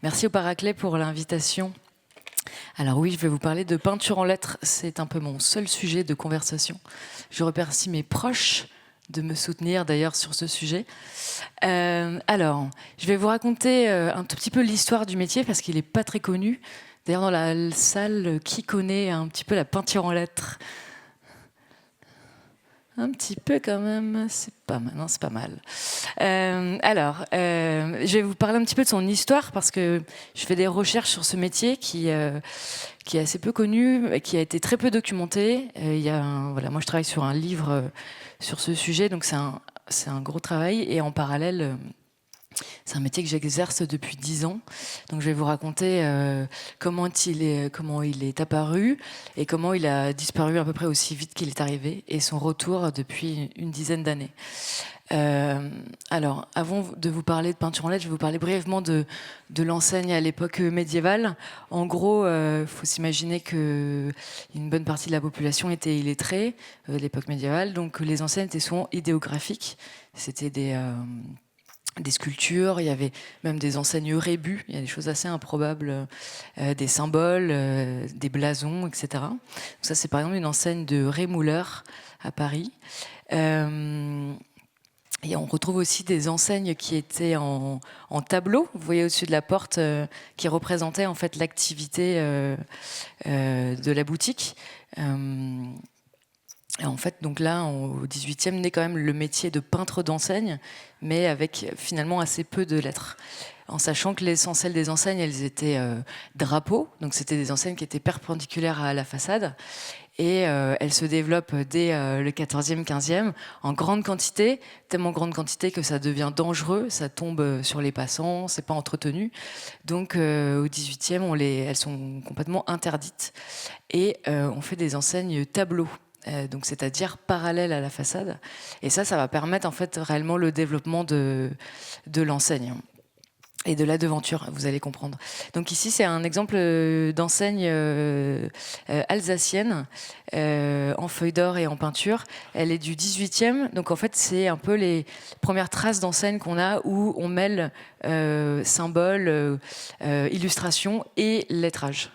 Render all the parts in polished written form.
Merci au Paraclet pour l'invitation. Alors oui, je vais vous parler de peinture en lettres. C'est un peu mon seul sujet de conversation. Je remercie mes proches de me soutenir d'ailleurs sur ce sujet. Alors, je vais vous raconter un tout petit peu l'histoire du métier parce qu'il n'est pas très connu. D'ailleurs, dans la salle, qui connaît un petit peu la peinture en lettres ? Un petit peu quand même, c'est pas mal. Non, c'est pas mal. Je vais vous parler un petit peu de son histoire parce que je fais des recherches sur ce métier qui est assez peu connu, qui a été très peu documenté. Moi, je travaille sur un livre sur ce sujet, donc c'est un gros travail. Et en parallèle, c'est un métier que j'exerce depuis 10 ans. Donc je vais vous raconter comment il est apparu et comment il a disparu à peu près aussi vite qu'il est arrivé et son retour depuis une dizaine d'années. Alors, avant de vous parler de peinture en lettres, je vais vous parler brièvement de l'enseigne à l'époque médiévale. En gros, faut s'imaginer qu'une bonne partie de la population était illettrée à l'époque médiévale, donc les enseignes étaient souvent idéographiques. C'était des sculptures, il y avait même des enseignes rébus, il y a des choses assez improbables, des symboles, des blasons, etc. Donc ça, c'est par exemple une enseigne de Rémouleur à Paris. Et on retrouve aussi des enseignes qui étaient en tableau, vous voyez au-dessus de la porte, qui représentaient en fait l'activité de la boutique. Et en fait, donc là, au XVIIIe, naît quand même le métier de peintre d'enseigne, mais avec finalement assez peu de lettres. En sachant que l'essentiel des enseignes, elles étaient drapeaux, donc c'était des enseignes qui étaient perpendiculaires à la façade, et elles se développent dès le XIVe, XVe, en grande quantité, tellement grande quantité que ça devient dangereux, ça tombe sur les passants, c'est pas entretenu. Donc au XVIIIe, elles sont complètement interdites, et on fait des enseignes tableaux. Donc c'est-à-dire parallèle à la façade. Et ça va permettre en fait réellement le développement de l'enseigne et de la devanture, vous allez comprendre. Donc ici, c'est un exemple d'enseigne alsacienne en feuille d'or et en peinture. Elle est du 18e, donc en fait, c'est un peu les premières traces d'enseigne qu'on a où on mêle symboles, illustrations et lettrage.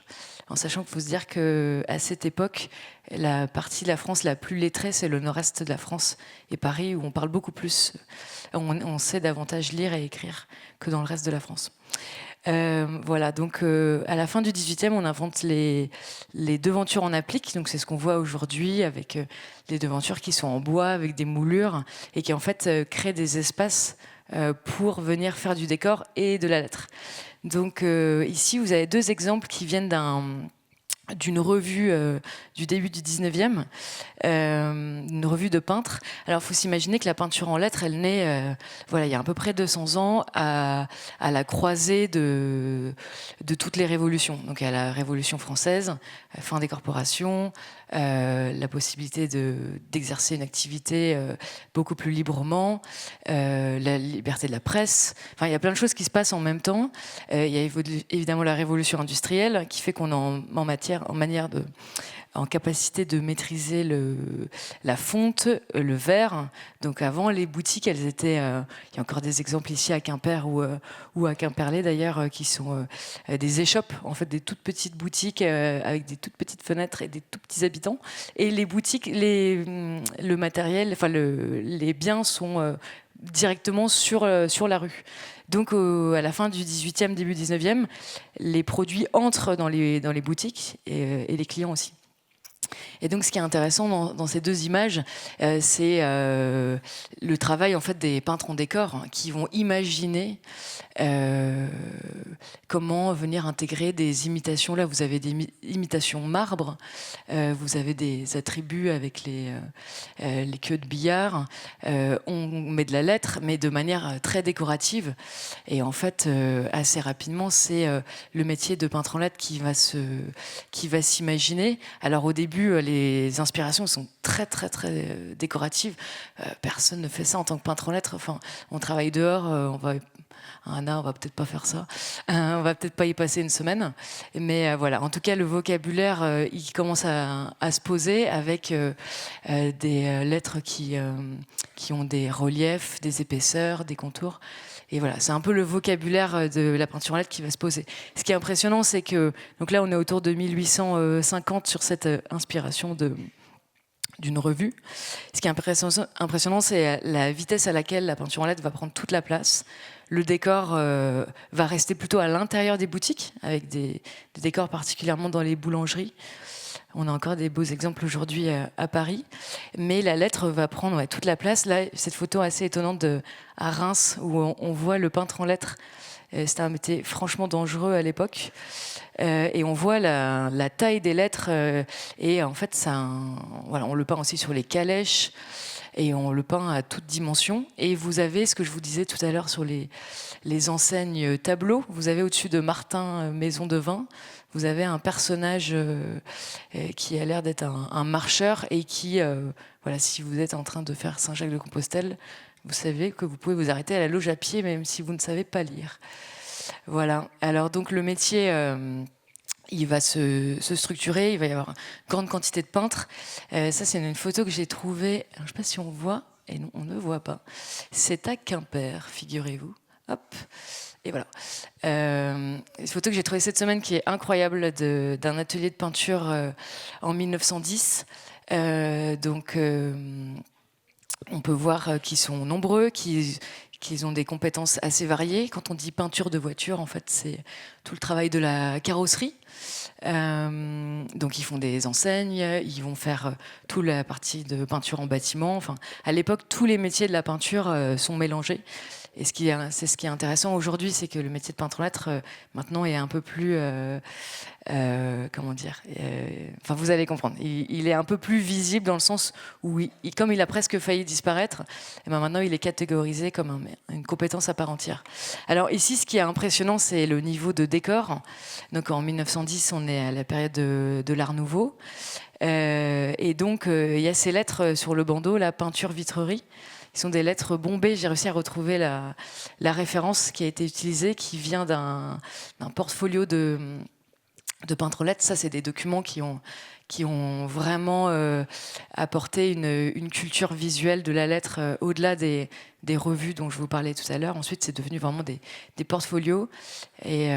En sachant qu'il faut se dire qu'à cette époque, la partie de la France la plus lettrée, c'est le nord-est de la France et Paris, où on parle beaucoup plus, on sait davantage lire et écrire que dans le reste de la France. Voilà, donc à la fin du 18e, on invente les devantures en applique, donc c'est ce qu'on voit aujourd'hui avec les devantures qui sont en bois, avec des moulures, et qui en fait créent des espaces pour venir faire du décor et de la lettre. Donc ici, vous avez deux exemples qui viennent d'une revue du début du 19e, une revue de peintres. Alors, il faut s'imaginer que la peinture en lettres, elle naît il y a à peu près 200 ans à la croisée de toutes les révolutions. Donc, à la Révolution française, fin des corporations, la possibilité d'exercer une activité beaucoup plus librement, la liberté de la presse. Enfin, il y a plein de choses qui se passent en même temps. Il y a évidemment la révolution industrielle qui fait qu'on est en capacité de maîtriser la fonte, le verre. Donc avant, les boutiques, elles étaient... il y a encore des exemples ici à Quimper ou à Quimperlé d'ailleurs, qui sont des échoppes, en fait, des toutes petites boutiques avec des toutes petites fenêtres et des tout petits habitants. Et les boutiques, le matériel, enfin les biens sont directement sur la rue. Donc à la fin du 18e, début 19e, les produits entrent dans les boutiques et les clients aussi. Et donc, ce qui est intéressant dans ces deux images, c'est le travail en fait des peintres en décor qui vont imaginer comment venir intégrer des imitations. Là, vous avez des imitations marbre, vous avez des attributs avec les queues de billard. On met de la lettre, mais de manière très décorative. Et en fait, assez rapidement, c'est le métier de peintre en lettres qui va s'imaginer. Alors, au début, début, les inspirations sont très très très décoratives. Personne ne fait ça en tant que peintre en lettres. Enfin, on travaille dehors, on va on va peut-être pas faire ça. On va peut-être pas y passer une semaine. Mais voilà, en tout cas, le vocabulaire, il commence à se poser avec des lettres qui ont des reliefs, des épaisseurs, des contours. Et voilà, c'est un peu le vocabulaire de la peinture en lettres qui va se poser. Ce qui est impressionnant, c'est que, donc là, on est autour de 1850 sur cette inspiration d'une revue. Ce qui est impressionnant, c'est la vitesse à laquelle la peinture en lettres va prendre toute la place. Le décor va rester plutôt à l'intérieur des boutiques, avec des décors particulièrement dans les boulangeries. On a encore des beaux exemples aujourd'hui à Paris. Mais la lettre va prendre toute la place. Là, cette photo assez étonnante à Reims, où on voit le peintre en lettres. C'était un métier franchement dangereux à l'époque. Et on voit la taille des lettres. Et en fait, voilà, on le peint aussi sur les calèches. Et on le peint à toute dimension. Et vous avez ce que je vous disais tout à l'heure sur les enseignes tableaux. Vous avez au-dessus de Martin Maison de Vin, vous avez un personnage qui a l'air d'être un marcheur et qui, voilà, si vous êtes en train de faire Saint-Jacques-de-Compostelle, vous savez que vous pouvez vous arrêter à la loge à pied, même si vous ne savez pas lire. Voilà. Alors donc le métier... il va se structurer, il va y avoir une grande quantité de peintres. Ça, c'est une photo que j'ai trouvée, je ne sais pas si on voit, et non, on ne voit pas. C'est à Quimper, figurez-vous. Hop, et voilà. Une photo que j'ai trouvée cette semaine qui est incroyable d'un atelier de peinture en 1910. Donc, on peut voir qu'ils sont nombreux, qu'ils ont des compétences assez variées. Quand on dit peinture de voiture, en fait, c'est tout le travail de la carrosserie. Donc ils font des enseignes, ils vont faire toute la partie de peinture en bâtiment. Enfin, à l'époque, tous les métiers de la peinture sont mélangés. Et c'est ce qui est intéressant aujourd'hui, c'est que le métier de peintre en lettres maintenant est un peu plus, comment dire, enfin vous allez comprendre. Il est un peu plus visible dans le sens où, comme il a presque failli disparaître, et ben maintenant il est catégorisé comme une compétence à part entière. Alors ici, ce qui est impressionnant, c'est le niveau de décor. Donc en 1910, on est à la période de l'Art Nouveau, et donc il y a ces lettres sur le bandeau, la peinture vitrerie. Ils sont des lettres bombées. J'ai réussi à retrouver la référence qui a été utilisée, qui vient d'un portfolio de peintres lettres. Ça, c'est des documents qui ont vraiment apporté une culture visuelle de la lettre au-delà des revues dont je vous parlais tout à l'heure. Ensuite, c'est devenu vraiment des portfolios. Et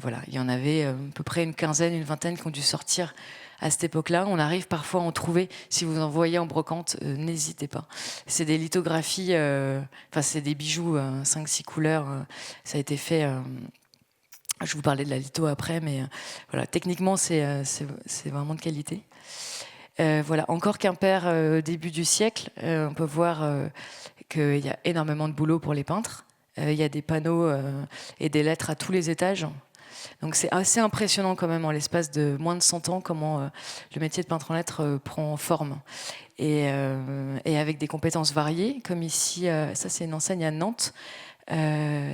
voilà, il y en avait à peu près une quinzaine, une vingtaine qui ont dû sortir à cette époque-là. On arrive parfois à en trouver. Si vous en voyez en brocante, n'hésitez pas. C'est des lithographies, enfin c'est des bijoux 5-6 couleurs. Ça a été fait... je vous parlais de la litho après, mais voilà, techniquement, c'est vraiment de qualité. Voilà, encore Quimper, début du siècle, on peut voir qu'il y a énormément de boulot pour les peintres. Il y a des panneaux et des lettres à tous les étages. Donc c'est assez impressionnant quand même en l'espace de moins de 100 ans comment le métier de peintre en lettres prend forme. Et avec des compétences variées, comme ici, ça c'est une enseigne à Nantes.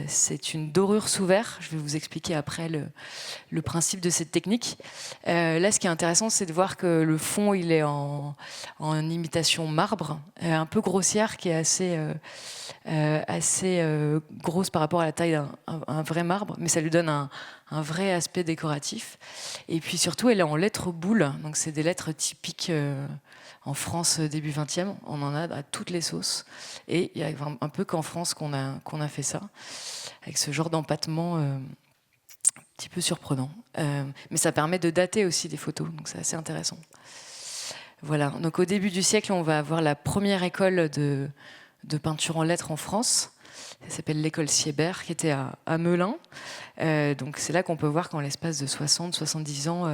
C'est une dorure sous verre. Je vais vous expliquer après le principe de cette technique. Là, ce qui est intéressant, c'est de voir que le fond, il est en imitation marbre, un peu grossière, qui est assez grosse par rapport à la taille d'un vrai marbre, mais ça lui donne un vrai aspect décoratif. Et puis surtout, elle est en lettres boules. Donc, c'est des lettres typiques en France début 20e. On en a à toutes les sauces. Et il y a un peu qu'en France qu'on a fait ça, avec ce genre d'empattement un petit peu surprenant. Mais ça permet de dater aussi des photos, donc c'est assez intéressant. Voilà, donc au début du siècle, on va avoir la première école de peinture en lettres en France. Ça s'appelle l'école Siebert, qui était à Melun. Donc c'est là qu'on peut voir qu'en l'espace de 60-70 ans,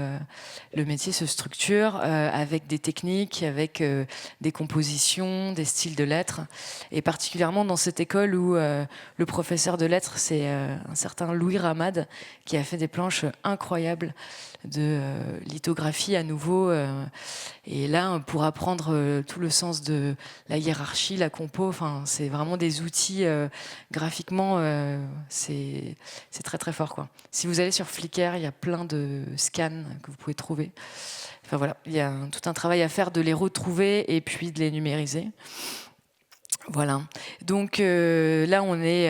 le métier se structure avec des techniques, avec des compositions, des styles de lettres. Et particulièrement dans cette école où le professeur de lettres, c'est un certain Louis Ramade, qui a fait des planches incroyables de lithographie à nouveau. Et là, pour apprendre tout le sens de la hiérarchie, la compo, c'est vraiment des outils graphiquement, c'est très très fort, quoi. Si vous allez sur Flickr, il y a plein de scans que vous pouvez trouver. Enfin voilà, il y a tout un travail à faire de les retrouver et puis de les numériser. Voilà. Donc là, on est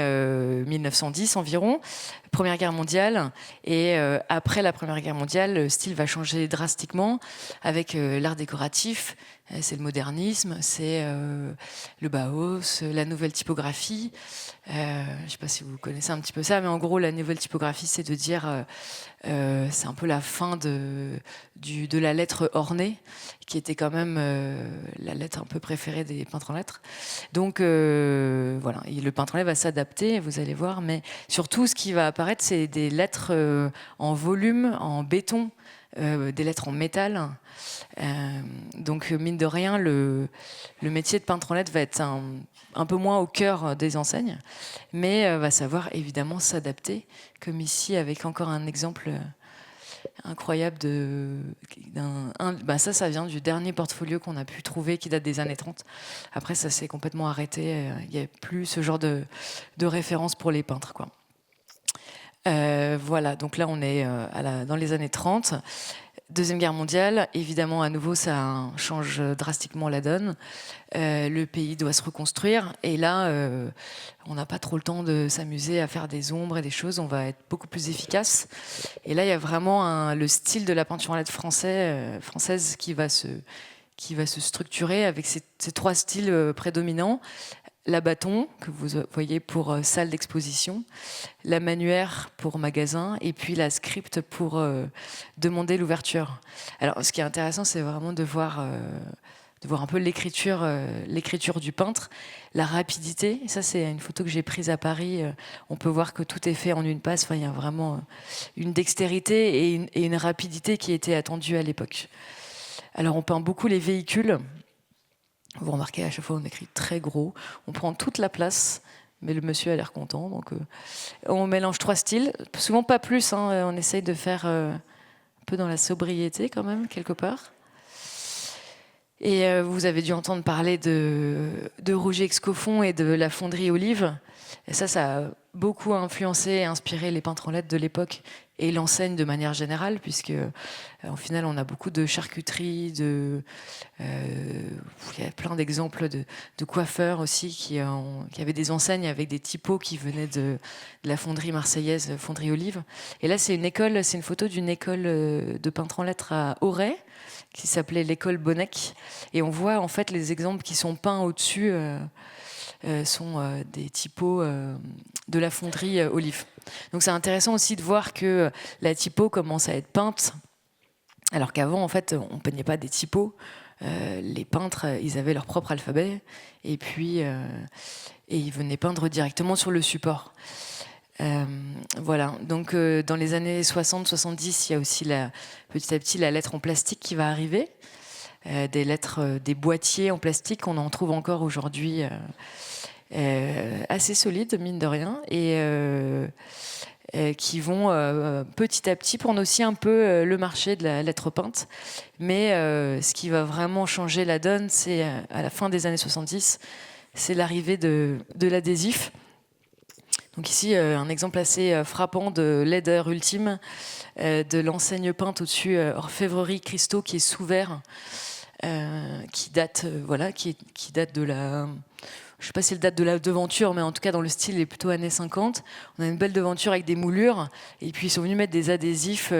1910 environ, Première Guerre mondiale. Et après la Première Guerre mondiale, le style va changer drastiquement avec l'art décoratif. C'est le modernisme, c'est le Bauhaus, la nouvelle typographie. Je ne sais pas si vous connaissez un petit peu ça, mais en gros, la nouvelle typographie, c'est de dire... c'est un peu la fin de la lettre ornée, qui était quand même la lettre un peu préférée des peintres en lettres. Donc voilà, et le peintre en lettres va s'adapter, vous allez voir, mais surtout ce qui va apparaître, c'est des lettres en volume, en béton, des lettres en métal. Donc mine de rien, le métier de peintre en lettres va être un peu moins au cœur des enseignes, mais va savoir évidemment s'adapter, comme ici avec encore un exemple incroyable ça vient du dernier portfolio qu'on a pu trouver qui date des années 30. Après ça s'est complètement arrêté, il n'y a plus ce genre de référence pour les peintres, quoi. Voilà, donc là on est dans les années 30. Deuxième Guerre mondiale, évidemment, à nouveau, ça change drastiquement la donne. Le pays doit se reconstruire. Et là, on n'a pas trop le temps de s'amuser à faire des ombres et des choses. On va être beaucoup plus efficace. Et là, il y a vraiment le style de la peinture en lettres française qui va se structurer avec ces trois styles prédominants. La bâton, que vous voyez pour salle d'exposition, la manuaire pour magasin, et puis la script pour demander l'ouverture. Alors, ce qui est intéressant, c'est vraiment de voir un peu l'écriture du peintre, la rapidité. Et ça, c'est une photo que j'ai prise à Paris. On peut voir que tout est fait en une passe. Enfin, il y a vraiment une dextérité et une rapidité qui était attendue à l'époque. Alors, on peint beaucoup les véhicules. Vous remarquez, à chaque fois, on écrit très gros. On prend toute la place, mais le monsieur a l'air content. Donc, on mélange trois styles, souvent pas plus. On essaye de faire un peu dans la sobriété, quand même, quelque part. Et vous avez dû entendre parler de Rouget Excoffons et de la fonderie Olive. Et ça a beaucoup influencé et inspiré les peintres en lettres de l'époque et l'enseigne de manière générale, puisque au final, on a beaucoup de charcuterie, il y a plein d'exemples de coiffeurs aussi qui avaient des enseignes avec des typos qui venaient de la fonderie marseillaise, fonderie Olive. Et là, c'est une photo d'une école de peintres en lettres à Auray, qui s'appelait l'école Bonnec. Et on voit en fait les exemples qui sont peints au-dessus sont des typos de la fonderie Olive. Donc c'est intéressant aussi de voir que la typo commence à être peinte, alors qu'avant en fait on ne peignait pas des typos. Les peintres, ils avaient leur propre alphabet et puis et ils venaient peindre directement sur le support. Voilà, donc dans les années 60-70, il y a aussi petit à petit la lettre en plastique qui va arriver. Des lettres, des boîtiers en plastique, on en trouve encore aujourd'hui assez solides, mine de rien, et qui vont petit à petit prendre aussi un peu le marché de la lettre peinte. Mais ce qui va vraiment changer la donne, c'est à la fin des années 70, c'est l'arrivée de l'adhésif. Donc ici, un exemple assez frappant de l'aider ultime, de l'enseigne peinte au-dessus, orfèvrerie Christo, qui est sous verre, qui date de la... Je ne sais pas si elle date de la devanture, mais en tout cas, dans le style, il est plutôt années 50. On a une belle devanture avec des moulures, et puis ils sont venus mettre des adhésifs...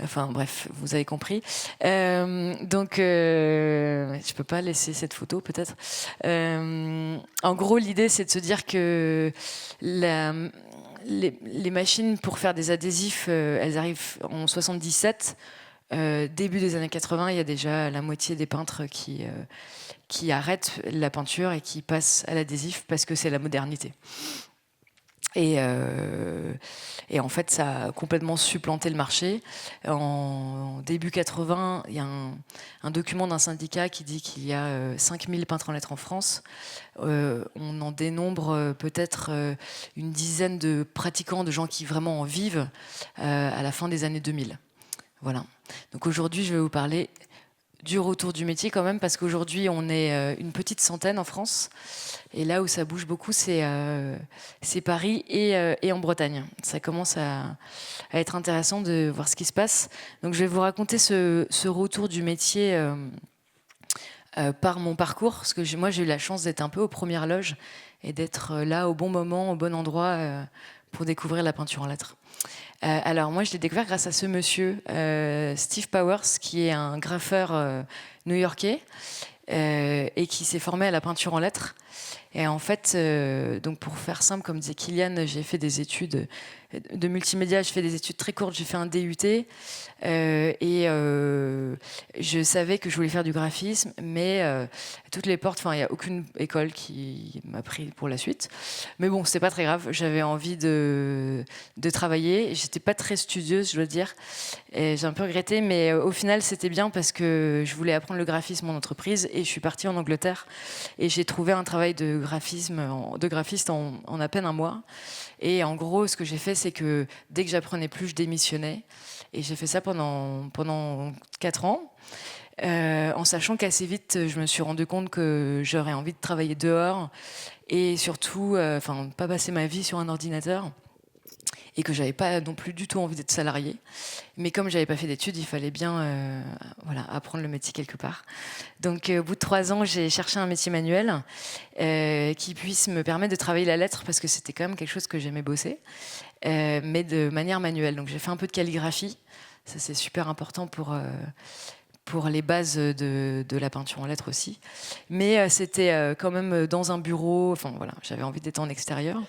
Enfin bref, vous avez compris. Donc, je peux pas laisser cette photo peut-être. En gros, l'idée c'est de se dire que les machines pour faire des adhésifs, elles arrivent en 77. Début des années 80, il y a déjà la moitié des peintres qui arrêtent la peinture et qui passent à l'adhésif parce que c'est la modernité. Et en fait, ça a complètement supplanté le marché. En début 80, il y a un document d'un syndicat qui dit qu'il y a 5000 peintres en lettres en France. On en dénombre peut-être une dizaine de pratiquants, de gens qui vraiment en vivent à la fin des années 2000. Voilà. Donc aujourd'hui, je vais vous parler dur autour du métier quand même, parce qu'aujourd'hui, on est une petite centaine en France. Et là où ça bouge beaucoup, c'est Paris et en Bretagne. Ça commence à être intéressant de voir ce qui se passe. Donc je vais vous raconter ce retour du métier par mon parcours, parce que moi j'ai eu la chance d'être un peu aux premières loges et d'être là au bon moment, au bon endroit pour découvrir la peinture en lettres. Alors moi je l'ai découvert grâce à ce monsieur, Steve Powers, qui est un graffeur new-yorkais et qui s'est formé à la peinture en lettres. Et en fait, donc pour faire simple, comme disait Kylian, j'ai fait des études de multimédia, j'ai fait des études très courtes, j'ai fait un DUT, et je savais que je voulais faire du graphisme, mais toutes les portes, enfin il n'y a aucune école qui m'a pris pour la suite. Mais bon, c'est pas très grave, j'avais envie de travailler, j'étais pas très studieuse, je dois dire, et j'ai un peu regretté, mais au final c'était bien parce que je voulais apprendre le graphisme en entreprise, et je suis partie en Angleterre, et j'ai trouvé un travail de graphiste en à peine un mois. Et en gros, ce que j'ai fait, c'est que dès que j'apprenais plus, je démissionnais. Et j'ai fait ça pendant 4 ans, en sachant qu'assez vite, je me suis rendu compte que j'aurais envie de travailler dehors et surtout, pas passer ma vie sur un ordinateur. Et que j'avais pas non plus du tout envie d'être salariée. Mais comme j'avais pas fait d'études, il fallait bien apprendre le métier quelque part. Donc au bout de 3 ans, j'ai cherché un métier manuel qui puisse me permettre de travailler la lettre, parce que c'était quand même quelque chose que j'aimais bosser, mais de manière manuelle. Donc j'ai fait un peu de calligraphie, ça c'est super important pour les bases de la peinture en lettres aussi. Mais c'était quand même dans un bureau, enfin voilà, j'avais envie d'être en extérieur.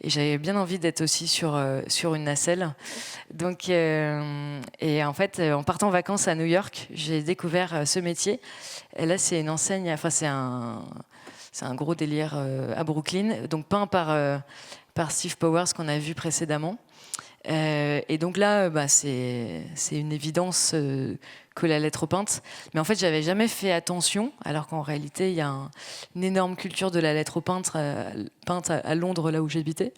Et j'avais bien envie d'être aussi sur une nacelle. Donc, et en fait, en partant en vacances à New York, j'ai découvert ce métier. Et là, c'est une enseigne, c'est un gros délire à Brooklyn, donc peint par Steve Powers qu'on a vu précédemment. Et donc là, c'est une évidence que la lettre peinte. Mais en fait, j'avais jamais fait attention, alors qu'en réalité, il y a une énorme culture de la lettre peinte à Londres, là où j'habitais.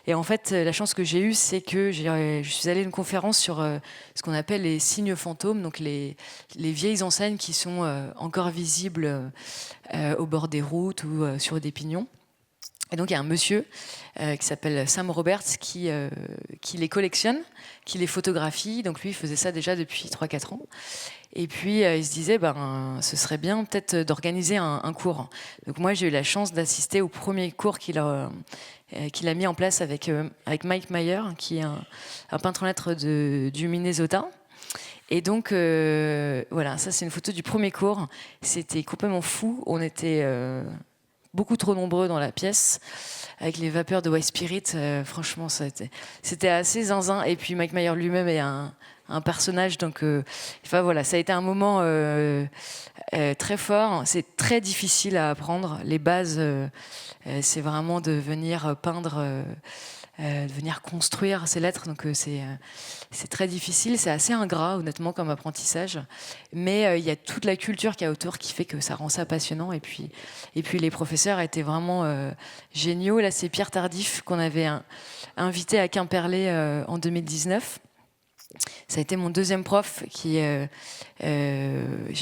Et en fait, la chance que j'ai eue, c'est que je suis allée à une conférence sur ce qu'on appelle les signes fantômes, donc les vieilles enseignes qui sont encore visibles au bord des routes ou sur des pignons. Et donc il y a un monsieur qui s'appelle Sam Roberts qui les collectionne, qui les photographie. Donc lui, il faisait ça déjà depuis 3-4 ans. Et puis il se disait, ce serait bien peut-être d'organiser un cours. Donc moi, j'ai eu la chance d'assister au premier cours qu'il a mis en place avec Mike Meyer, qui est un peintre en lettres du Minnesota. Et donc, voilà, ça c'est une photo du premier cours. C'était complètement fou. On était beaucoup trop nombreux dans la pièce, avec les vapeurs de White Spirit. Franchement, c'était assez zinzin. Et puis Mike Meyer lui-même est un personnage, donc voilà, ça a été un moment très fort. C'est très difficile à apprendre. Les bases, c'est vraiment de venir peindre, de venir construire ces lettres. Donc c'est très difficile, c'est assez ingrat honnêtement comme apprentissage, mais il y a toute la culture qu'il y a autour qui fait que ça rend ça passionnant. Et puis les professeurs étaient vraiment géniaux. Là, c'est Pierre Tardif qu'on avait invité à Quimperlé en 2019. Ça a été mon deuxième prof j'ai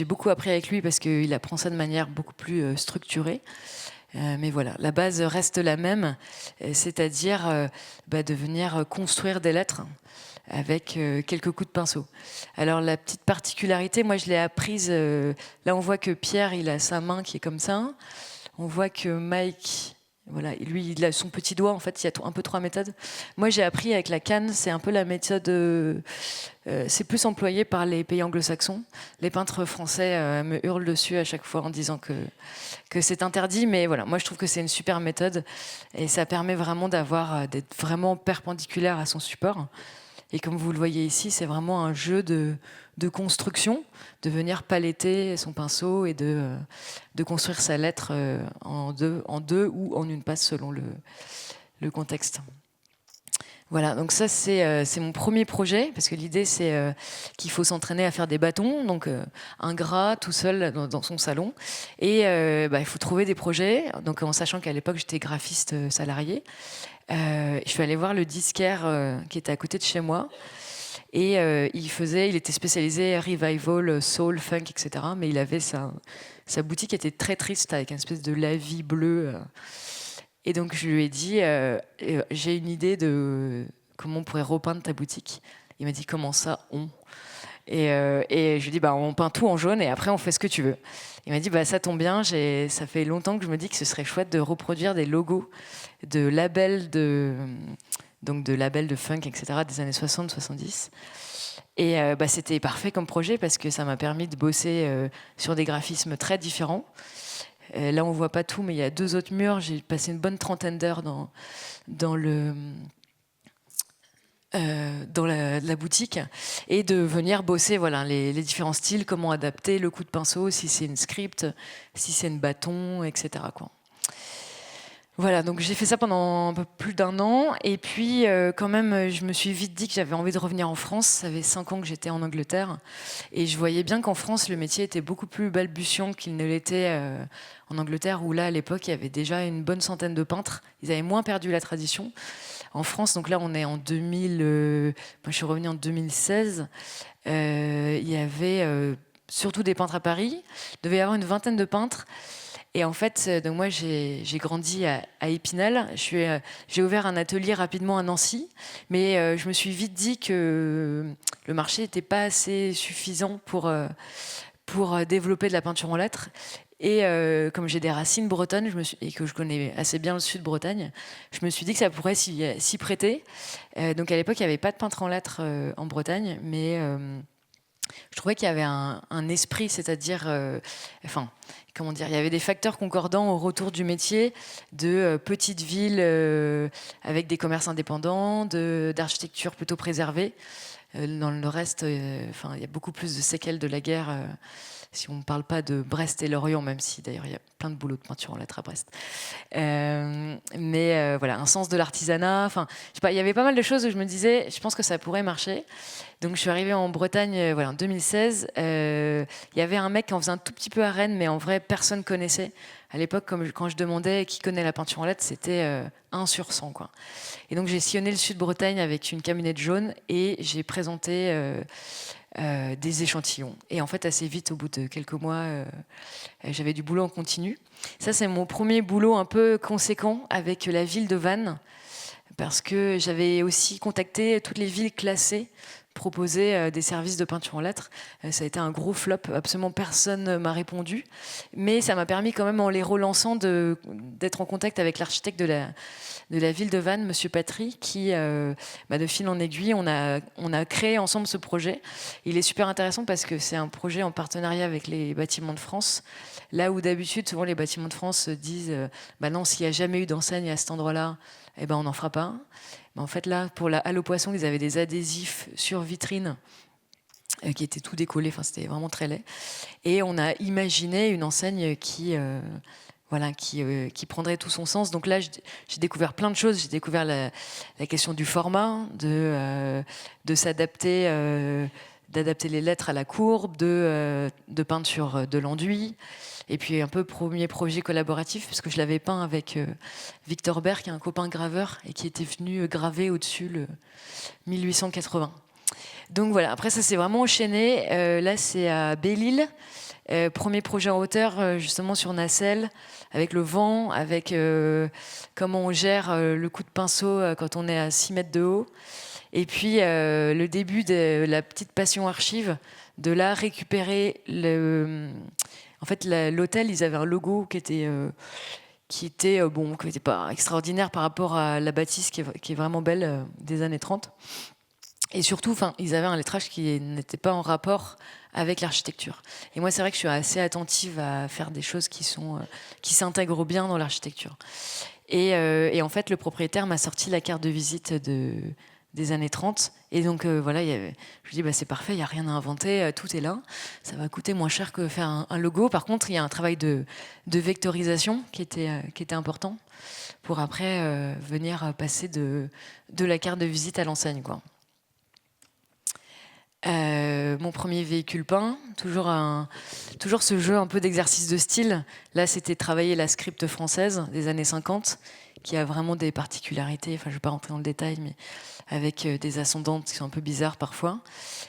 beaucoup appris avec lui parce qu'il apprend ça de manière beaucoup plus structurée. Mais voilà, la base reste la même, c'est-à-dire de venir construire des lettres avec quelques coups de pinceau. Alors la petite particularité, moi je l'ai apprise, là on voit que Pierre, il a sa main qui est comme ça, on voit que Mike, voilà, lui il a son petit doigt, en fait il y a un peu 3 méthodes. Moi j'ai appris avec la canne, c'est un peu la méthode, c'est plus employé par les pays anglo-saxons. Les peintres français me hurlent dessus à chaque fois en disant que c'est interdit, mais voilà, moi je trouve que c'est une super méthode et ça permet vraiment d'être vraiment perpendiculaire à son support. Et comme vous le voyez ici, c'est vraiment un jeu de construction, de venir paletter son pinceau et de construire sa lettre en deux ou en une passe selon le contexte. Voilà, donc ça c'est mon premier projet, parce que l'idée c'est qu'il faut s'entraîner à faire des bâtons, donc un gras tout seul dans son salon, et il faut trouver des projets, donc en sachant qu'à l'époque j'étais graphiste salarié. Je suis allée voir le disquaire qui était à côté de chez moi, Et il était spécialisé revival, soul, funk, etc. Mais il avait sa boutique était très triste avec une espèce de lavis bleu. Et donc je lui ai dit, j'ai une idée de comment on pourrait repeindre ta boutique. Il m'a dit, comment ça, on? Et je lui ai dit, bah, on peint tout en jaune et après on fait ce que tu veux. Il m'a dit, bah, ça tombe bien, ça fait longtemps que je me dis que ce serait chouette de reproduire des logos de labels de labels de funk, etc., des années 60-70. Et bah, c'était parfait comme projet parce que ça m'a permis de bosser sur des graphismes très différents. Là, on voit pas tout, mais il y a 2 autres murs. J'ai passé une bonne trentaine d'heures dans la boutique et de venir bosser voilà, les différents styles, comment adapter le coup de pinceau, si c'est une script, si c'est une bâton, etc. quoi. Voilà, donc j'ai fait ça pendant un peu plus d'1 an. Et puis, quand même, je me suis vite dit que j'avais envie de revenir en France. Ça fait 5 ans que j'étais en Angleterre. Et je voyais bien qu'en France, le métier était beaucoup plus balbutiant qu'il ne l'était en Angleterre, où là, à l'époque, il y avait déjà une bonne centaine de peintres. Ils avaient moins perdu la tradition. En France, donc là, on est en 2000. Moi, je suis revenue en 2016. Il y avait surtout des peintres à Paris. Il devait y avoir une vingtaine de peintres. Et en fait, donc moi, j'ai grandi à Épinal. J'ai ouvert un atelier rapidement à Nancy, mais je me suis vite dit que le marché n'était pas assez suffisant pour développer de la peinture en lettres. Et comme j'ai des racines bretonnes et que je connais assez bien le sud de Bretagne, je me suis dit que ça pourrait s'y prêter. Donc à l'époque, il n'y avait pas de peintre en lettres en Bretagne, mais je trouvais qu'il y avait un esprit, c'est-à-dire, enfin, comment dire, il y avait des facteurs concordants au retour du métier de petites villes avec des commerces indépendants, d'architecture plutôt préservée. Dans le reste, enfin, il y a beaucoup plus de séquelles de la guerre. Si on ne parle pas de Brest et Lorient, même si d'ailleurs il y a plein de boulot de peinture en lettres à Brest. Mais voilà, un sens de l'artisanat. Enfin, je sais pas, il y avait pas mal de choses où je me disais, je pense que ça pourrait marcher. Donc je suis arrivée en Bretagne voilà, en 2016. Il y avait un mec qui en faisait un tout petit peu à Rennes, mais en vrai, personne connaissait. À l'époque, quand je demandais qui connaît la peinture en lettres, c'était 1 sur 100. Quoi. Et donc j'ai sillonné le sud de Bretagne avec une camionnette jaune et j'ai présenté des échantillons. Et en fait, assez vite, au bout de quelques mois, j'avais du boulot en continu. Ça, c'est mon premier boulot un peu conséquent avec la ville de Vannes, parce que j'avais aussi contacté toutes les villes classées proposer des services de peinture en lettres. Ça a été un gros flop, absolument personne ne m'a répondu. Mais ça m'a permis quand même, en les relançant, d'être en contact avec l'architecte de la ville de Vannes, Monsieur Patry, qui, de fil en aiguille, on a créé ensemble ce projet. Il est super intéressant parce que c'est un projet en partenariat avec les Bâtiments de France. Là où d'habitude, souvent les Bâtiments de France disent non, s'il n'y a jamais eu d'enseigne à cet endroit-là, eh ben, on n'en fera pas. Mais en fait, là, pour la Halle aux Poissons, ils avaient des adhésifs sur vitrine qui étaient tout décollés. Enfin, c'était vraiment très laid. Et on a imaginé une enseigne qui prendrait tout son sens. Donc là, j'ai découvert plein de choses. J'ai découvert la question du format, de s'adapter, d'adapter les lettres à la courbe, de peindre sur de l'enduit. Et puis un peu premier projet collaboratif, parce que je l'avais peint avec Victor Bert, qui est un copain graveur, et qui était venu graver au-dessus le 1880. Donc voilà, après ça s'est vraiment enchaîné. Là, c'est à Belle-Île. Premier projet en hauteur, justement sur nacelle, avec le vent, avec comment on gère le coup de pinceau quand on est à 6 mètres de haut. Et puis le début de la petite passion archive, de là récupérer en fait, l'hôtel, ils avaient un logo qui était pas extraordinaire par rapport à la bâtisse qui est vraiment belle des années 30. Et surtout, ils avaient un lettrage qui n'était pas en rapport avec l'architecture. Et moi, c'est vrai que je suis assez attentive à faire des choses qui s'intègrent bien dans l'architecture. Et en fait, le propriétaire m'a sorti la carte de visite des années 30. Et donc, voilà, je lui dis, c'est parfait, il n'y a rien à inventer, tout est là. Ça va coûter moins cher que faire un logo. Par contre, il y a un travail de vectorisation qui était important pour après venir passer de la carte de visite à l'enseigne, quoi. Mon premier véhicule peint, toujours ce jeu un peu d'exercice de style. Là, c'était travailler la script française des années 50, qui a vraiment des particularités, enfin je ne vais pas rentrer dans le détail, mais avec des ascendantes qui sont un peu bizarres parfois,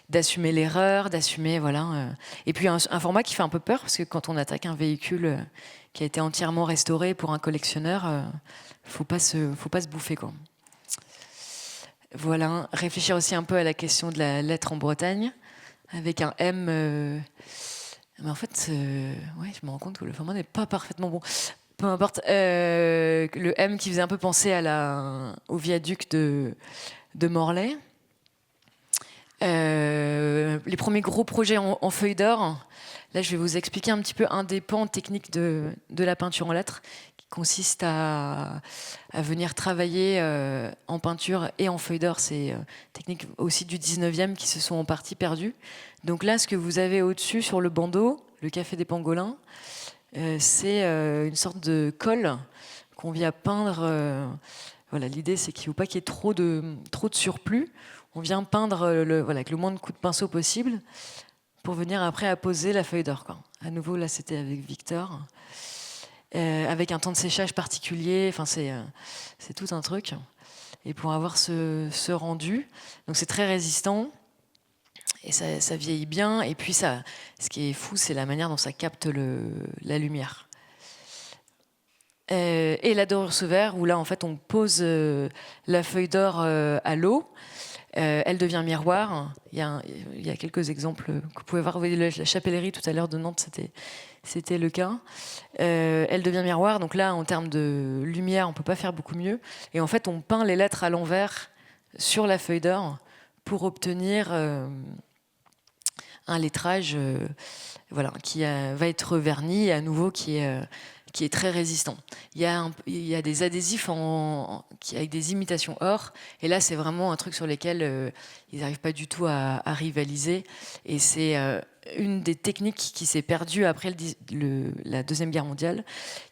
d'assumer l'erreur, d'assumer, voilà. Et puis un format qui fait un peu peur, parce que quand on attaque un véhicule qui a été entièrement restauré pour un collectionneur, faut pas se bouffer, quoi. Voilà, réfléchir aussi un peu à la question de la lettre en Bretagne, avec un M. Mais en fait, ouais, je me rends compte que le format n'est pas parfaitement bon. Peu importe, le M qui faisait un peu penser au viaduc de Morlaix. Les premiers gros projets en feuille d'or. Là, je vais vous expliquer un petit peu un des pans techniques de la peinture en lettres, qui consiste à venir travailler en peinture et en feuille d'or. C'est techniques aussi du 19e qui se sont en partie perdues. Donc là, ce que vous avez au-dessus sur le bandeau, le Café des Pangolins, c'est une sorte de colle qu'on vient peindre. Voilà, l'idée, c'est qu'il ne faut pas qu'il y ait trop de surplus. On vient peindre avec le moins de coups de pinceau possible pour venir après apposer la feuille d'or, quoi. À nouveau, là, c'était avec Victor, avec un temps de séchage particulier. Enfin, c'est tout un truc. Et pour avoir ce rendu, donc c'est très résistant et ça vieillit bien. Et puis ce qui est fou, c'est la manière dont ça capte la lumière. Et la dorure sous verre, où là, en fait, on pose la feuille d'or à l'eau. Elle devient miroir. Il y a quelques exemples que vous pouvez voir. Vous voyez la chapellerie tout à l'heure de Nantes, c'était le cas. Elle devient miroir. Donc là, en termes de lumière, on ne peut pas faire beaucoup mieux. Et en fait, on peint les lettres à l'envers sur la feuille d'or pour obtenir un lettrage qui va être verni et à nouveau qui est très résistant. Il y a des adhésifs avec des imitations or, et là c'est vraiment un truc sur lequel ils n'arrivent pas du tout à rivaliser, et c'est une des techniques qui s'est perdue après la Deuxième Guerre mondiale,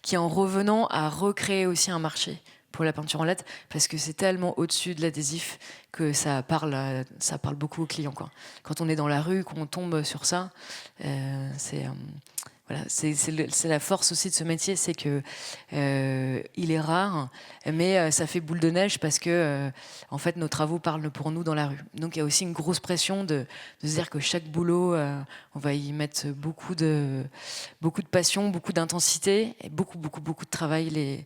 qui en revenant a recréé aussi un marché pour la peinture en lettres, parce que c'est tellement au-dessus de l'adhésif que ça parle beaucoup aux clients, quoi. Quand on est dans la rue, qu'on tombe sur ça, voilà, c'est la force aussi de ce métier, c'est que il est rare, mais ça fait boule de neige parce que en fait nos travaux parlent pour nous dans la rue. Donc il y a aussi une grosse pression de se dire que chaque boulot, on va y mettre beaucoup de passion, beaucoup d'intensité et beaucoup de travail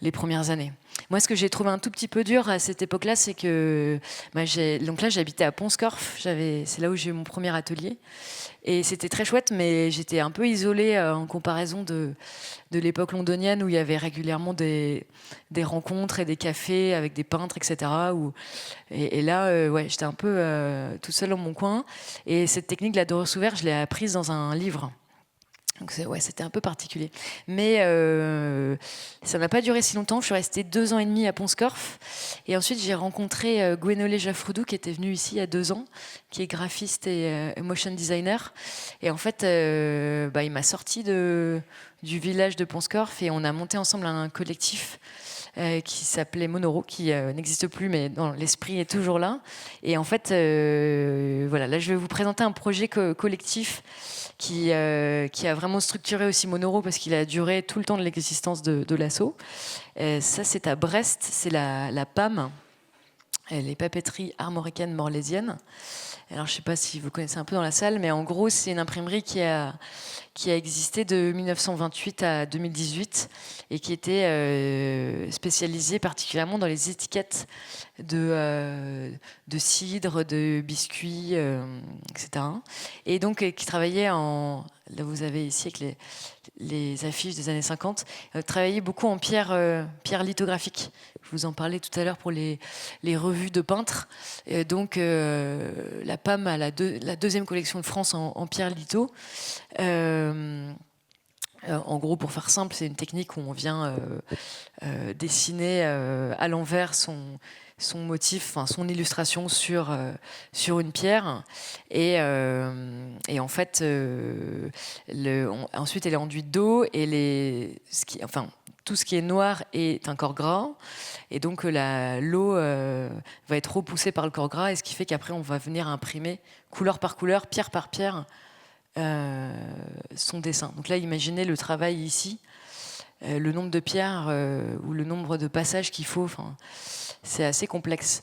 les premières années. Moi, ce que j'ai trouvé un tout petit peu dur à cette époque-là, c'est que donc là j'habitais à Pont-Scorff, c'est là où j'ai eu mon premier atelier. Et c'était très chouette, mais j'étais un peu isolée en comparaison de l'époque londonienne où il y avait régulièrement des rencontres et des cafés avec des peintres, etc. Et là, ouais, j'étais un peu tout seul dans mon coin. Et cette technique de la dorure sous verre, je l'ai apprise dans un livre. Donc c'était un peu particulier. Mais ça n'a pas duré si longtemps. Je suis restée 2 ans et demi à Pont-Scorff. Et ensuite, j'ai rencontré Gwenolé Jaffroudou, qui était venue ici il y a 2 ans, qui est graphiste et motion designer. Et en fait, il m'a sorti du village de Pont-Scorff et on a monté ensemble un collectif qui s'appelait Monoro, qui n'existe plus, mais l'esprit est toujours là. Et en fait, là, je vais vous présenter un projet collectif qui a vraiment structuré aussi Monoro, parce qu'il a duré tout le temps de l'existence de l'asso. Ça, c'est à Brest, c'est la PAM, les papeteries armoricaines morlaisiennes. Alors, je ne sais pas si vous connaissez un peu dans la salle, mais en gros, c'est une imprimerie qui a existé de 1928 à 2018 et qui était spécialisée particulièrement dans les étiquettes de cidre, de biscuits, etc. Et donc, qui travaillait là, vous avez ici avec les affiches des années 50, travaillait beaucoup en pierre lithographique. Je vous en parlais tout à l'heure pour les revues de peintres. Et donc, la PAM a la deuxième collection de France en pierre litho. En gros, pour faire simple, c'est une technique où on vient dessiner à l'envers son motif, son illustration sur une pierre. Et en fait, ensuite, elle est enduite d'eau et tout ce qui est noir est un corps gras. Et donc, l'eau va être repoussée par le corps gras, et ce qui fait qu'après, on va venir imprimer couleur par couleur, pierre par pierre, son dessin. Donc là, imaginez le travail ici. le nombre de pierres ou le nombre de passages qu'il faut. C'est assez complexe.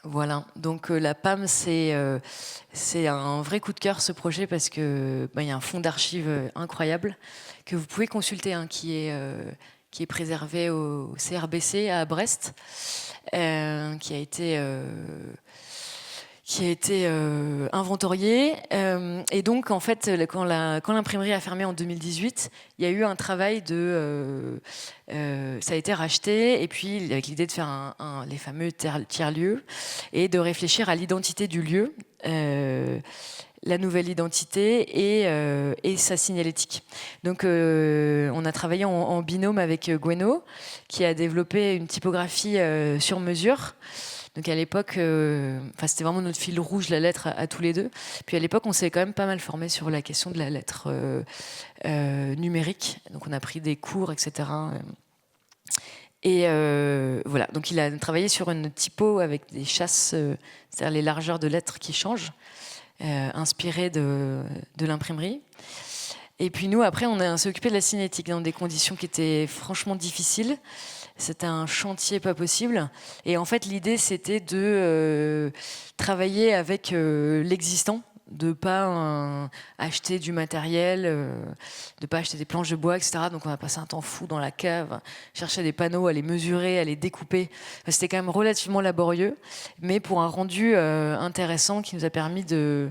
Voilà, donc la PAM, c'est un vrai coup de cœur, ce projet, parce que y a un fonds d'archives incroyable que vous pouvez consulter, hein, qui est préservé au CRBC à Brest, qui a été inventorié. Et donc, en fait, quand l'imprimerie a fermé en 2018, il y a eu un travail ça a été racheté, et puis avec l'idée de faire les fameux tiers-lieux, et de réfléchir à l'identité du lieu, la nouvelle identité et sa signalétique. Donc, on a travaillé en binôme avec Gweno, qui a développé une typographie sur mesure. Donc à l'époque, c'était vraiment notre fil rouge, la lettre à tous les deux. Puis à l'époque, on s'est quand même pas mal formé sur la question de la lettre numérique. Donc on a pris des cours, etc. Et voilà, donc il a travaillé sur une typo avec des chasses, c'est-à-dire les largeurs de lettres qui changent, inspirées de l'imprimerie. Et puis nous, après, on s'est occupé de la cinétique dans des conditions qui étaient franchement difficiles. C'était un chantier pas possible. Et en fait, l'idée, c'était de travailler avec l'existant, de ne pas acheter du matériel, de ne pas acheter des planches de bois, etc. Donc on a passé un temps fou dans la cave, chercher des panneaux, à les mesurer, à les découper. C'était quand même relativement laborieux, mais pour un rendu intéressant qui nous a permis de...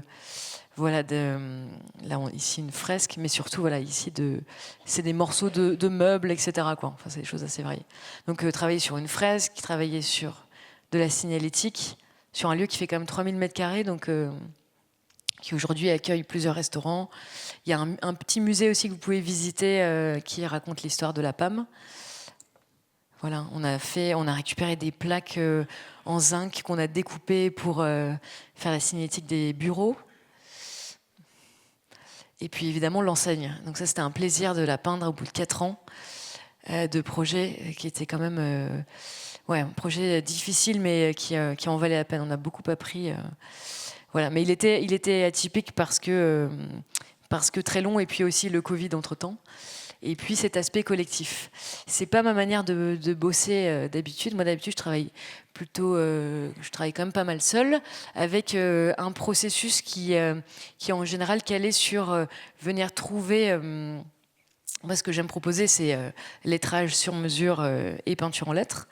Voilà, là ici une fresque, mais surtout voilà ici c'est des morceaux de meubles, etc. Quoi. Enfin, c'est des choses assez variées. Donc travailler sur une fresque, travailler sur de la signalétique, sur un lieu qui fait quand même 3000 m², donc qui aujourd'hui accueille plusieurs restaurants. Il y a un petit musée aussi que vous pouvez visiter qui raconte l'histoire de la PAM. Voilà, on a récupéré des plaques en zinc qu'on a découpées pour faire la signalétique des bureaux. Et puis évidemment l'enseigne. Donc ça, c'était un plaisir de la peindre au bout de 4 ans de projet qui était quand même un projet difficile, mais qui en valait la peine. On a beaucoup appris. Voilà, mais il était atypique parce que très long, et puis aussi le Covid entre-temps. Et puis cet aspect collectif. C'est pas ma manière de bosser d'habitude. Moi, d'habitude, je travaille quand même pas mal seule, avec un processus qui est en général calé sur venir trouver. Moi, ce que j'aime proposer, c'est lettrage sur mesure et peinture en lettres.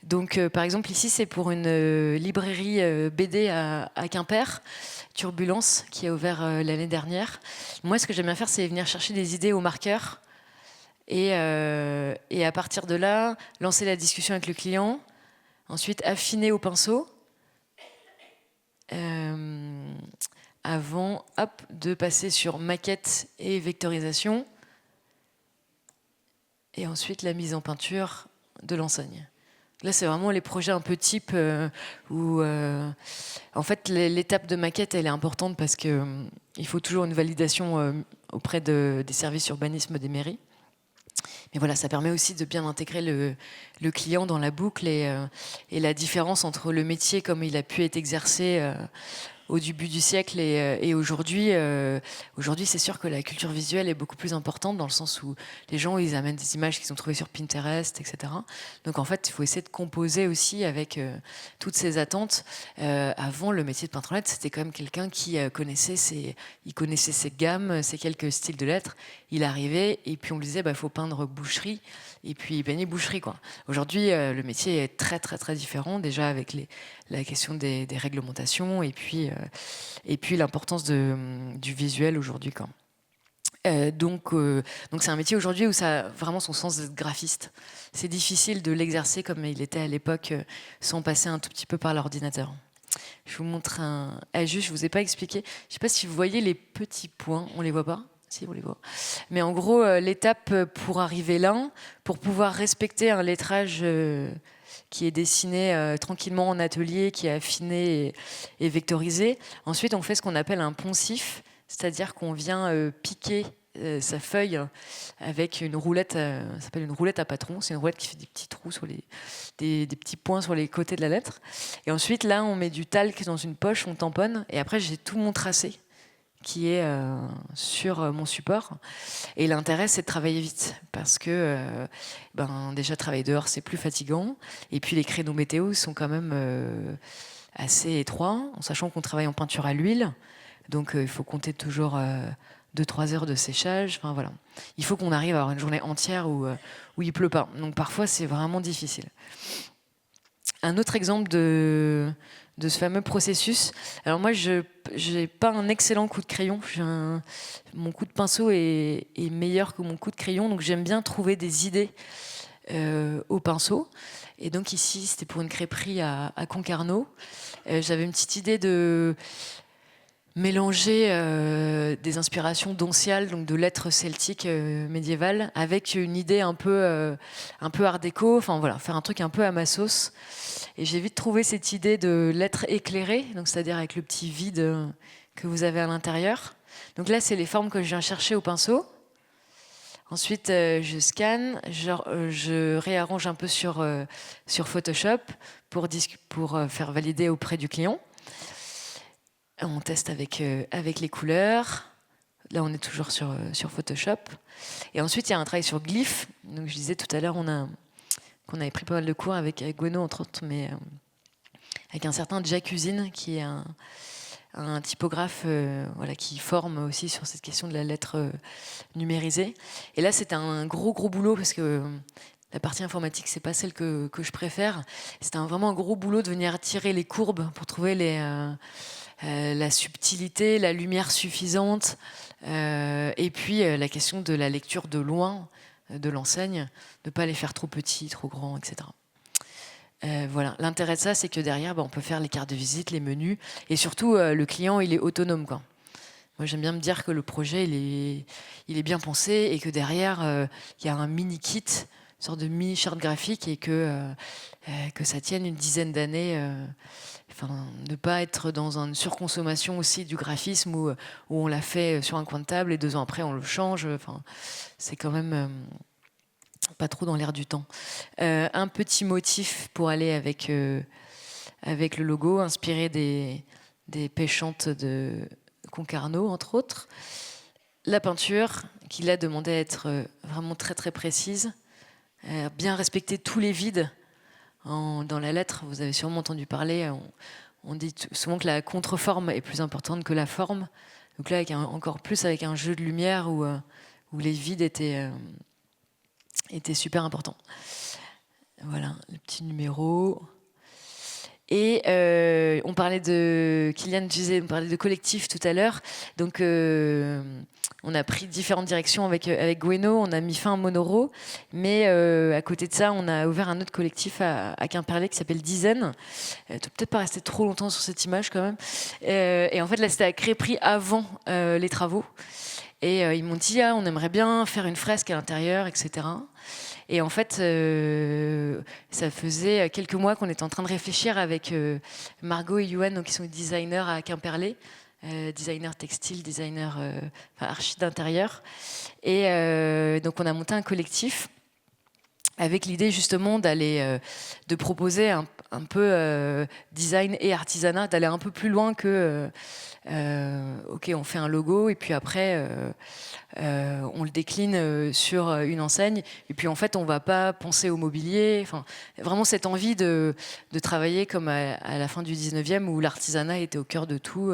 Donc, par exemple, ici, c'est pour une librairie BD à Quimper, Turbulence, qui a ouvert l'année dernière. Moi, ce que j'aime bien faire, c'est venir chercher des idées au marqueur. Et à partir de là, lancer la discussion avec le client, ensuite affiner au pinceau, avant de passer sur maquette et vectorisation, et ensuite la mise en peinture de l'enseigne. Là, c'est vraiment les projets un peu type où, en fait, l'étape de maquette, elle est importante parce qu'il faut toujours une validation auprès des services urbanisme des mairies. Mais voilà, ça permet aussi de bien intégrer le client dans la boucle et la différence entre le métier comme il a pu être exercé au début du siècle et aujourd'hui. Aujourd'hui, c'est sûr que la culture visuelle est beaucoup plus importante dans le sens où les gens, ils amènent des images qu'ils ont trouvées sur Pinterest, etc. Donc en fait, il faut essayer de composer aussi avec toutes ces attentes. Avant, le métier de peintre en lettres, c'était quand même quelqu'un qui connaissait ses gammes, ses quelques styles de lettres. Il arrivait et puis on lui disait, il faut peindre boucherie, et puis peigner boucherie, quoi. Aujourd'hui, le métier est très très très différent, déjà avec la question des réglementations et puis l'importance du visuel aujourd'hui, quoi. Donc c'est un métier aujourd'hui où ça a vraiment son sens d'être graphiste. C'est difficile de l'exercer comme il était à l'époque sans passer un tout petit peu par l'ordinateur. Je vous montre juste, je vous ai pas expliqué. Je sais pas si vous voyez les petits points, on les voit pas? Si, on les voit. Mais en gros, l'étape pour arriver là, pour pouvoir respecter un lettrage qui est dessiné tranquillement en atelier, qui est affiné et vectorisé. Ensuite, on fait ce qu'on appelle un poncif, c'est-à-dire qu'on vient piquer sa feuille avec une roulette, ça s'appelle une roulette à patron. C'est une roulette qui fait des petits trous des petits points sur les côtés de la lettre. Et ensuite, là, on met du talc dans une poche, on tamponne, et après, j'ai tout mon tracé qui est sur mon support. Et l'intérêt, c'est de travailler vite, parce que déjà travailler dehors, c'est plus fatigant. Et puis les créneaux météo sont quand même assez étroits, en sachant qu'on travaille en peinture à l'huile. Donc il faut compter toujours 2-3 heures de séchage. Enfin voilà, il faut qu'on arrive à avoir une journée entière où il pleut pas. Donc parfois, c'est vraiment difficile. Un autre exemple de ce fameux processus. Alors moi, je n'ai pas un excellent coup de crayon. Mon coup de pinceau est meilleur que mon coup de crayon, donc j'aime bien trouver des idées au pinceau. Et donc ici, c'était pour une crêperie à Concarneau. J'avais une petite idée de mélanger des inspirations donciales, donc de lettres celtiques médiévales, avec une idée un peu art déco. Enfin voilà, faire un truc un peu à ma sauce. Et j'ai vite trouvé cette idée de lettres éclairées, donc c'est-à-dire avec le petit vide que vous avez à l'intérieur. Donc là, c'est les formes que je viens chercher au pinceau. Ensuite, je scanne, je réarrange un peu sur Photoshop pour faire valider auprès du client. On teste avec les couleurs. Là, on est toujours sur Photoshop. Et ensuite, il y a un travail sur glyphes. Donc, je disais tout à l'heure, qu'on avait pris pas mal de cours avec Gweno, entre autres, mais avec un certain Jack Usine, qui est un typographe qui forme aussi sur cette question de la lettre numérisée. Et là, c'était un gros boulot, parce que la partie informatique, c'est pas celle que je préfère. C'était vraiment un gros boulot de venir tirer les courbes pour trouver la subtilité, la lumière suffisante, et puis la question de la lecture de loin de l'enseigne, de ne pas les faire trop petits, trop grands, etc. Voilà. L'intérêt de ça, c'est que derrière, on peut faire les cartes de visite, les menus, et surtout, le client, il est autonome, quoi. Moi, j'aime bien me dire que le projet, il est bien pensé, et que derrière, il y a un mini-kit, une sorte de mini-charte graphique, et que ça tienne une dizaine d'années. Ne pas être dans une surconsommation aussi du graphisme où on l'a fait sur un coin de table et 2 ans après, on le change. C'est quand même pas trop dans l'air du temps. Un petit motif pour aller avec le logo, inspiré des pêchantes de Concarneau, entre autres. La peinture, qui là demandait à être vraiment très très précise, bien respecter tous les vides. Dans la lettre, vous avez sûrement entendu parler, on dit souvent que la contreforme est plus importante que la forme. Donc là, encore plus avec un jeu de lumière où les vides étaient super importants. Voilà, le petit numéro. Et on parlait de... Kylian disait, on parlait de collectif tout à l'heure. Donc, on a pris différentes directions avec Gweno. On a mis fin à Monoro. Mais à côté de ça, on a ouvert un autre collectif à Quimperlé qui s'appelle Dizaine. Tu peux peut-être pas rester trop longtemps sur cette image quand même. Et en fait, là, c'était à Crépry avant les travaux. Et ils m'ont dit, on aimerait bien faire une fresque à l'intérieur, etc. Et en fait, ça faisait quelques mois qu'on était en train de réfléchir avec Margot et Yoann, donc qui sont designers à Quimperlé, designer textile, designer archi d'intérieur. Et donc on a monté un collectif avec l'idée justement de proposer un peu design et artisanat, d'aller un peu plus loin que ok, on fait un logo et puis après on le décline sur une enseigne et puis en fait on va pas penser au mobilier. Enfin, vraiment cette envie de travailler comme à la fin du 19e où l'artisanat était au cœur de tout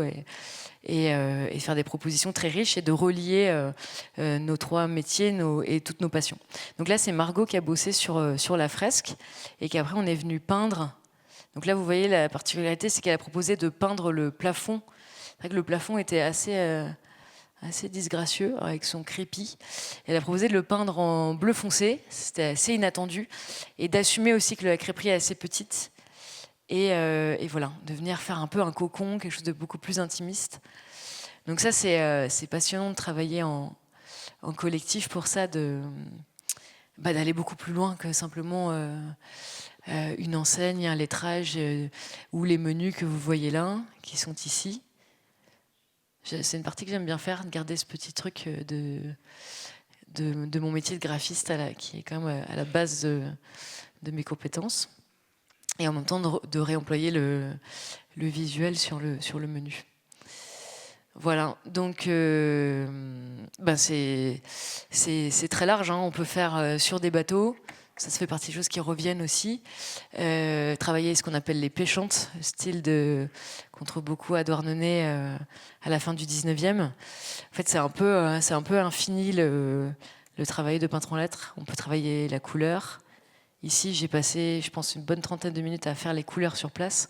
et faire des propositions très riches et de relier nos 3 métiers et toutes nos passions. Donc là, c'est Margot qui a bossé sur la fresque et qu'après, on est venu peindre. Donc là, vous voyez, la particularité, c'est qu'elle a proposé de peindre le plafond. C'est vrai que le plafond était assez disgracieux avec son crépi. Elle a proposé de le peindre en bleu foncé. C'était assez inattendu. Et d'assumer aussi que la crêperie est assez petite. Et voilà, de venir faire un peu un cocon, quelque chose de beaucoup plus intimiste. Donc ça, c'est passionnant de travailler en collectif pour ça, d'aller beaucoup plus loin que simplement une enseigne, un lettrage ou les menus que vous voyez là, qui sont ici. C'est une partie que j'aime bien faire, de garder ce petit truc de mon métier de graphiste qui est quand même à la base de mes compétences. Et en même temps de réemployer le visuel sur le menu. Voilà, donc c'est très large, hein. On peut faire sur des bateaux, ça fait partie des choses qui reviennent aussi. Travailler ce qu'on appelle les pêchantes, style qu'on trouve beaucoup à Douarnenez à la fin du 19e. En fait, c'est un peu infini le travail de peintre en lettres. On peut travailler la couleur. Ici, j'ai passé, je pense, une bonne trentaine de minutes à faire les couleurs sur place,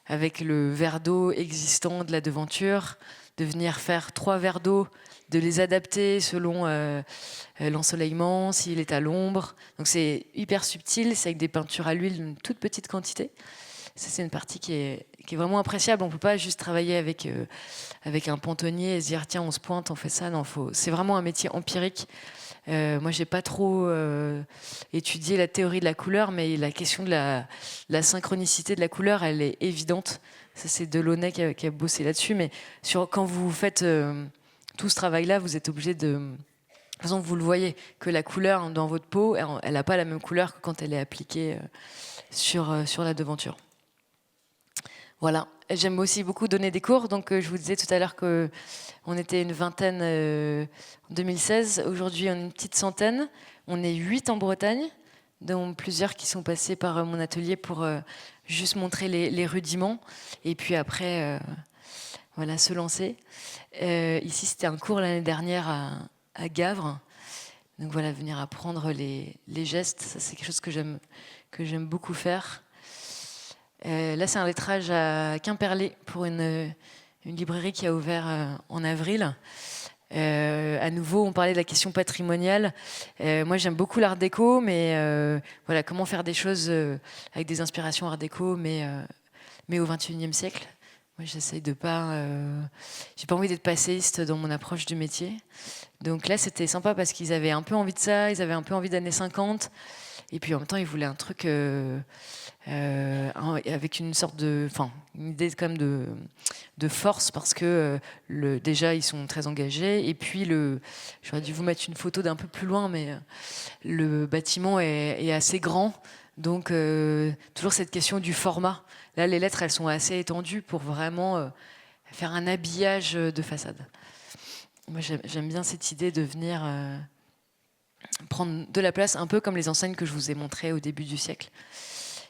avec le verre d'eau existant de la devanture, de venir faire 3 verres d'eau, de les adapter selon l'ensoleillement, s'il est à l'ombre. Donc c'est hyper subtil, c'est avec des peintures à l'huile d'une toute petite quantité. Ça, c'est une partie qui est vraiment appréciable. On ne peut pas juste travailler avec un pontonnier et se dire tiens, on se pointe, on fait ça. Non, c'est vraiment un métier empirique. Moi, j'ai pas trop étudié la théorie de la couleur, mais la question de la synchronicité de la couleur, elle est évidente. Ça, c'est Delaunay qui a bossé là-dessus. Mais quand vous faites tout ce travail-là, vous êtes obligé de... De toute façon, vous le voyez, que la couleur dans votre peau, elle n'a pas la même couleur que quand elle est appliquée sur la devanture. Voilà. J'aime aussi beaucoup donner des cours. Donc, je vous disais tout à l'heure qu'on était une vingtaine en 2016. Aujourd'hui, on est une petite centaine. On est 8 en Bretagne, dont plusieurs qui sont passés par mon atelier pour juste montrer les rudiments. Et puis après, voilà, se lancer. Ici, c'était un cours l'année dernière à Gavre. Donc voilà, venir apprendre les gestes. Ça, c'est quelque chose que j'aime beaucoup faire. Là, c'est un lettrage à Quimperlé pour une librairie qui a ouvert en avril. À nouveau, on parlait de la question patrimoniale. Moi, j'aime beaucoup l'art déco, mais voilà, comment faire des choses avec des inspirations art déco, mais au XXIe siècle. Moi, j'essaye de pas... j'ai pas envie d'être passéiste dans mon approche du métier. Donc là, c'était sympa parce qu'ils avaient un peu envie de ça, ils avaient un peu envie d'années 50. Et puis en même temps, ils voulaient un truc avec une sorte de, une idée quand même de force parce que déjà ils sont très engagés. Et puis j'aurais dû vous mettre une photo d'un peu plus loin, mais le bâtiment est assez grand, donc toujours cette question du format. Là, les lettres, elles sont assez étendues pour vraiment faire un habillage de façade. Moi, j'aime bien cette idée de venir prendre de la place, un peu comme les enseignes que je vous ai montrées au début du siècle.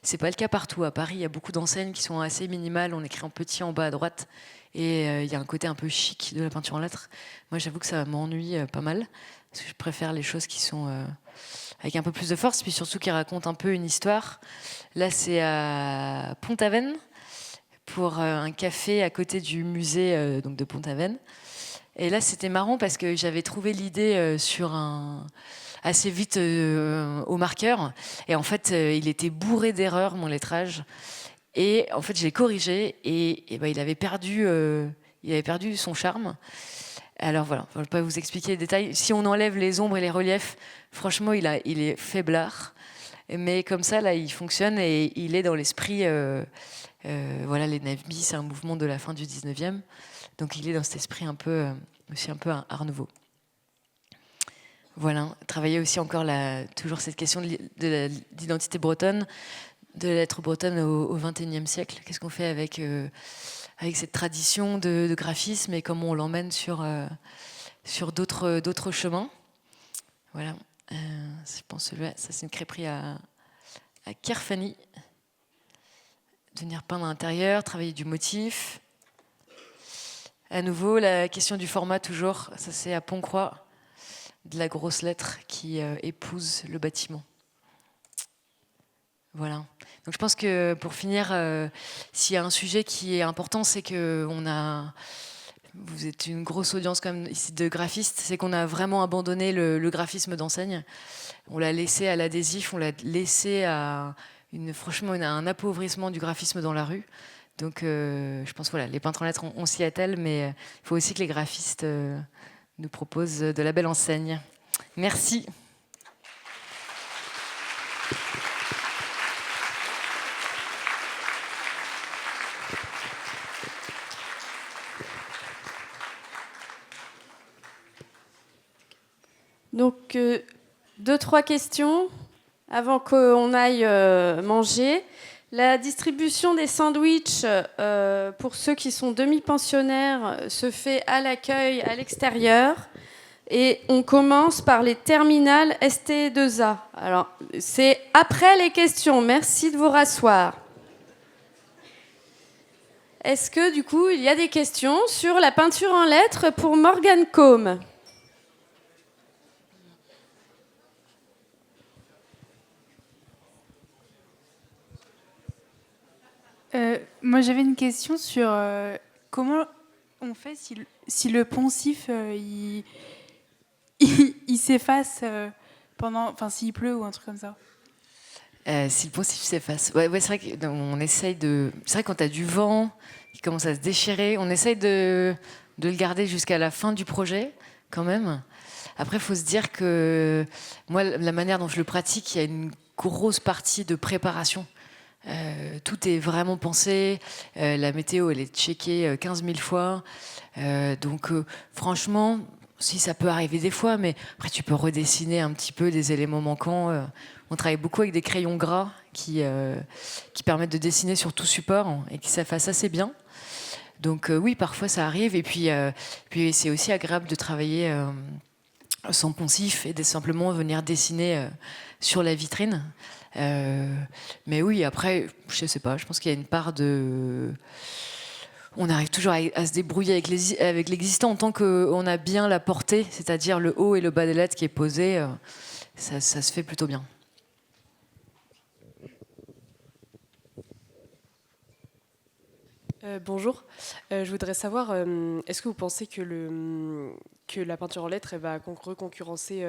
C'est pas le cas partout. À Paris, il y a beaucoup d'enseignes qui sont assez minimales. On écrit en petit en bas à droite. Et il y a un côté un peu chic de la peinture en lettres. Moi, j'avoue que ça m'ennuie pas mal. Parce que je préfère les choses qui sont avec un peu plus de force, puis surtout qui racontent un peu une histoire. Là, c'est à Pont-Aven, pour un café à côté du musée donc de Pont-Aven. Et là, c'était marrant parce que j'avais trouvé l'idée assez vite au marqueur. Et en fait, il était bourré d'erreurs, mon lettrage. Et en fait, je l'ai corrigé et il avait perdu son charme. Alors voilà, je ne vais pas vous expliquer les détails. Si on enlève les ombres et les reliefs, franchement, il est faiblard. Mais comme ça, là, il fonctionne et il est dans l'esprit. Voilà, les navires, c'est un mouvement de la fin du 19e. Donc il est dans cet esprit aussi un peu Art Nouveau. Voilà, travailler aussi encore toujours cette question d'identité bretonne, de la lettre bretonne au XXIe siècle. Qu'est-ce qu'on fait avec cette tradition de graphisme et comment on l'emmène sur d'autres chemins. Voilà, je pense que ça c'est une crêperie à Kerfani. Venir peindre à l'intérieur, travailler du motif. À nouveau, la question du format, toujours. Ça, c'est à Pont-Croix, de la grosse lettre qui épouse le bâtiment. Voilà. Donc, je pense que pour finir, s'il y a un sujet qui est important, c'est que vous êtes une grosse audience comme ici de graphistes, c'est qu'on a vraiment abandonné le graphisme d'enseigne. On l'a laissé à l'adhésif, on l'a laissé à franchement, un appauvrissement du graphisme dans la rue. Donc, je pense voilà, les peintres en lettres, on s'y attelle, mais il faut aussi que les graphistes nous proposent de la belle enseigne. Merci. Donc, 2-3 questions avant qu'on aille manger. La distribution des sandwichs pour ceux qui sont demi-pensionnaires se fait à l'accueil à l'extérieur. Et on commence par les terminales ST2A. Alors, c'est après les questions. Merci de vous rasseoir. Est-ce que, du coup, il y a des questions sur la peinture en lettres pour Morgane Combe? Moi, j'avais une question sur comment on fait si le poncif il s'efface enfin s'il pleut ou un truc comme ça. Si le poncif s'efface. Ouais, c'est vrai qu'on essaye de. C'est vrai que quand tu as du vent qui commence à se déchirer, on essaye de le garder jusqu'à la fin du projet, quand même. Après, il faut se dire que moi, la manière dont je le pratique, il y a une grosse partie de préparation. Tout est vraiment pensé. La météo, elle est checkée 15 000 fois. Donc, franchement, si ça peut arriver des fois, mais après, tu peux redessiner un petit peu des éléments manquants. On travaille beaucoup avec des crayons gras qui permettent de dessiner sur tout support et qui s'effacent assez bien. Donc, oui, parfois, ça arrive. Et puis c'est aussi agréable de travailler sans poncif et de simplement venir dessiner sur la vitrine. Mais oui, après, je sais pas, je pense qu'il y a une part de... On arrive toujours à se débrouiller avec l'existant en tant qu'on a bien la portée, c'est-à-dire le haut et le bas des lettres qui est posé, ça se fait plutôt bien. Bonjour, je voudrais savoir, est-ce que vous pensez que la peinture en lettres elle va reconcurrencer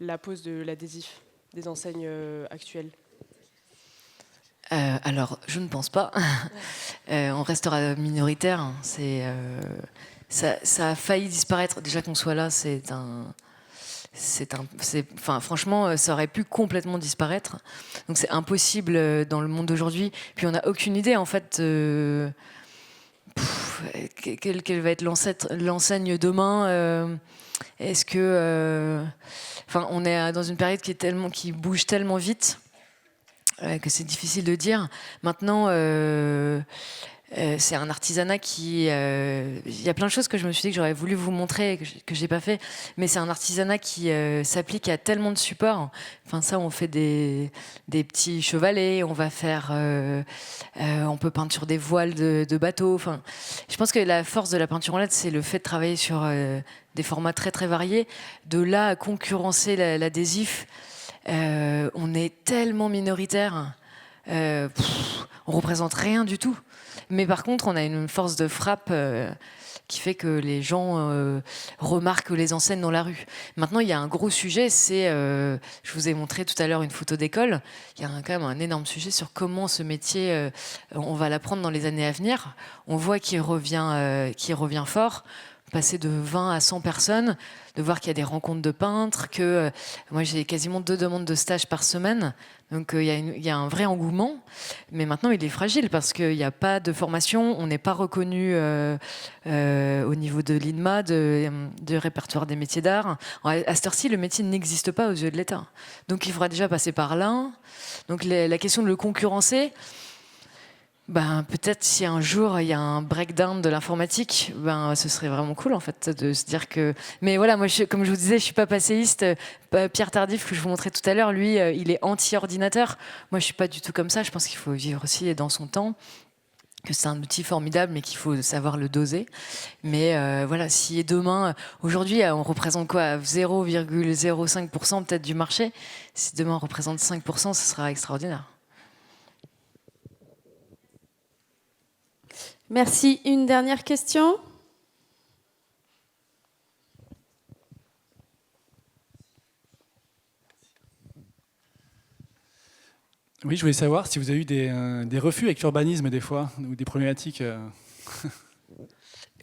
la pose de l'adhésif des enseignes actuelles? Alors, je ne pense pas. On restera minoritaire. Hein. Ça a failli disparaître. Déjà qu'on soit là, enfin, franchement, ça aurait pu complètement disparaître. Donc c'est impossible dans le monde d'aujourd'hui. Puis on n'a aucune idée, en fait, quelle va être l'enseigne demain. Est-ce que... Enfin, on est dans une période qui bouge tellement vite que c'est difficile de dire. Maintenant, c'est un artisanat qui... Il y a plein de choses que je me suis dit que j'aurais voulu vous montrer et que j'ai pas fait, mais c'est un artisanat qui s'applique à tellement de supports. Enfin, ça, on fait des petits chevalets, on va faire... on peut peindre sur des voiles de bateaux. Enfin, je pense que la force de la peinture en lettres, c'est le fait de travailler sur des formats très, très variés. De là à concurrencer l'adhésif, on est tellement minoritaire, on représente rien du tout. Mais par contre, on a une force de frappe qui fait que les gens remarquent les enseignes dans la rue. Maintenant, il y a un gros sujet, je vous ai montré tout à l'heure une photo d'école, il y a quand même un énorme sujet sur comment ce métier, on va l'apprendre dans les années à venir. On voit qu'il revient fort. Passer de 20 à 100 personnes, de voir qu'il y a des rencontres de peintres, que moi j'ai quasiment 2 demandes de stage par semaine, donc il y a un vrai engouement, mais maintenant il est fragile parce qu'il n'y a pas de formation, on n'est pas reconnu au niveau de l'INMA, de répertoire des métiers d'art. À cette heure-ci, le métier n'existe pas aux yeux de l'État, donc il faudra déjà passer par là. Donc la question de le concurrencer, ben, peut-être si un jour il y a un breakdown de l'informatique, ben, ce serait vraiment cool en fait de se dire que. Mais voilà, moi, comme je vous disais, je suis pas passéiste. Pierre Tardif, que je vous montrais tout à l'heure, lui, il est anti-ordinateur. Moi, je suis pas du tout comme ça. Je pense qu'il faut vivre aussi dans son temps, que c'est un outil formidable, mais qu'il faut savoir le doser. Mais voilà, si demain, aujourd'hui, on représente quoi, 0,05% peut-être du marché. Si demain on représente 5%, ce sera extraordinaire. Merci. Une dernière question? Oui, je voulais savoir si vous avez eu des refus avec l'urbanisme des fois, ou des problématiques.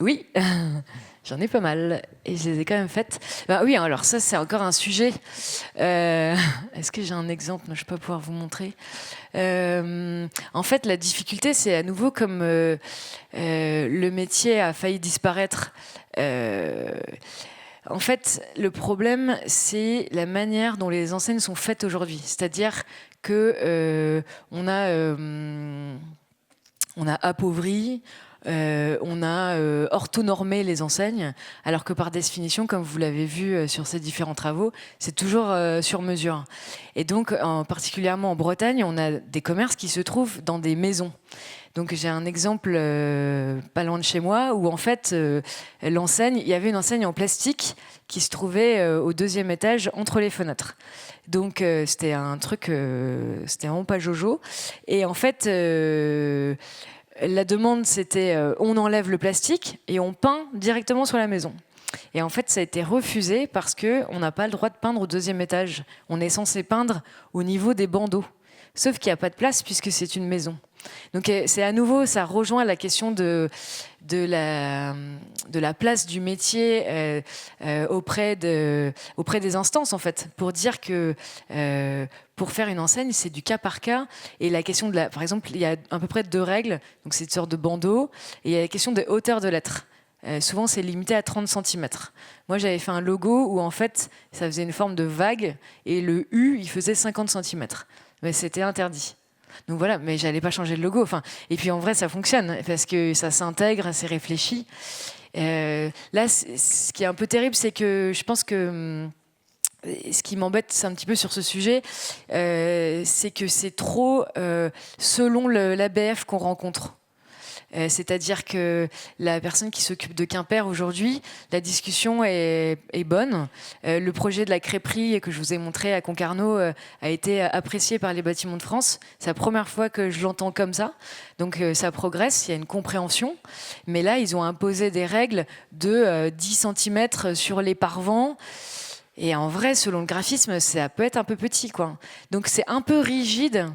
Oui, j'en ai pas mal et je les ai quand même faites. Bah oui, alors ça c'est encore un sujet. Est-ce que j'ai un exemple? Je ne vais pas pouvoir vous montrer. En fait, la difficulté, c'est à nouveau comme le métier a failli disparaître. En fait, le problème, c'est la manière dont les enseignes sont faites aujourd'hui. C'est-à-dire que on a appauvri, on a orthonormé les enseignes, alors que par définition, comme vous l'avez vu sur ces différents travaux, c'est toujours sur mesure. Et donc, particulièrement en Bretagne, on a des commerces qui se trouvent dans des maisons. Donc j'ai un exemple pas loin de chez moi où en fait il y avait une enseigne en plastique qui se trouvait au 2e étage entre les fenêtres. Donc c'était un truc, c'était vraiment pas jojo. Et en fait la demande c'était on enlève le plastique et on peint directement sur la maison. Et en fait, ça a été refusé parce qu'on n'a pas le droit de peindre au 2e étage. On est censé peindre au niveau des bandeaux. Sauf qu'il n'y a pas de place puisque c'est une maison. Donc c'est à nouveau, ça rejoint la question de la place du métier auprès des instances, en fait, pour dire que pour faire une enseigne, c'est du cas par cas. Et la question par exemple, il y a à peu près 2 règles, donc c'est une sorte de bandeau, et il y a la question de hauteur de lettres. Souvent, c'est limité à 30 cm. Moi, j'avais fait un logo où, en fait, ça faisait une forme de vague, et le U, il faisait 50 cm. Mais c'était interdit. Donc voilà, mais j'allais pas changer le logo. Enfin, et puis en vrai, ça fonctionne parce que ça s'intègre, c'est réfléchi. Là, ce qui est un peu terrible, c'est que je pense que ce qui m'embête un petit peu sur ce sujet, c'est que c'est trop selon l'ABF qu'on rencontre. C'est-à-dire que la personne qui s'occupe de Quimper aujourd'hui, la discussion est bonne. Le projet de la crêperie que je vous ai montré à Concarneau a été apprécié par les Bâtiments de France. C'est la première fois que je l'entends comme ça. Donc ça progresse, il y a une compréhension. Mais là, ils ont imposé des règles de 10 cm sur les parevents. Et en vrai, selon le graphisme, ça peut être un peu petit, quoi. Donc c'est un peu rigide,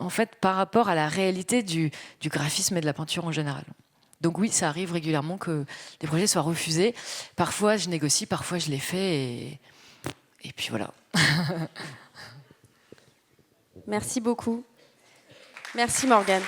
en fait, par rapport à la réalité du graphisme et de la peinture en général. Donc oui, ça arrive régulièrement que des projets soient refusés. Parfois, je négocie, parfois, je les fais. Et puis voilà. Merci beaucoup. Merci Morgane.